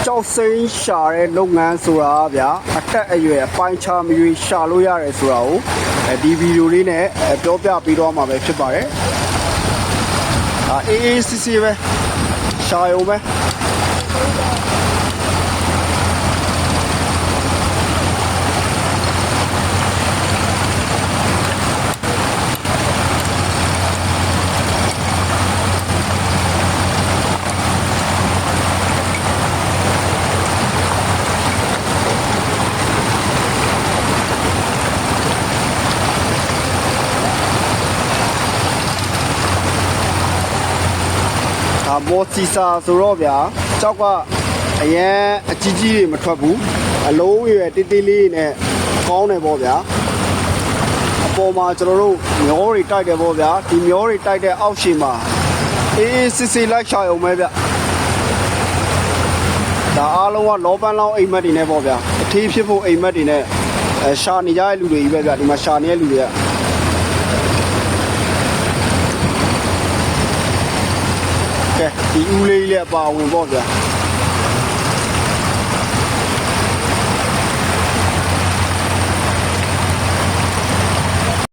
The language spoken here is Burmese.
ကြောက်စိမ်းရှာတဲ့လုပ်ငန်းဆိုတာဗျာအတက်အရွယ်အပိုင်းခြားမရွေးရှာလို့ရတယ်ဆိုတာကိုဒီဗီဒီယိုလေးနဲ့ပြောပြပေးတော့မှာပဲဖြစ်ပါတယ်အေးအေးစစ်စစ်ပဲရှာရုံပဲမော်စီစာဆိုတော့ဗျာကြောက်ကအရန်အကြီးကြီးတွေမထွက်ဘူးအလုံးရွယ်တေးသေးလေးနဲ့ကောင်းတယ်ပေါ့ဗျာအပေါ်မှာကျွန်တော်တို့မျောတွေတိုက်တယ်ပေါ့ဗျာဒီမျောတွေတိုက်တဲ့အောက်ရှိမှာအေးစစ်စစ်လိုက်ရှာရုံပဲဗျဒါအားလုံးကလောပန်းလောင်းအိမ်မက်တွေနဲ့ပေါ့ဗျာအထီးဖြစ်ဖို့အိမ်မက်တွေနဲ့ရှာနေကြတဲ့လူတွေကြီးပဲဗျဒီမှာရှာနေတဲ့လူတွေကဒီဦးလေးလည်းအပါဝင်ပေါ့ဗျာ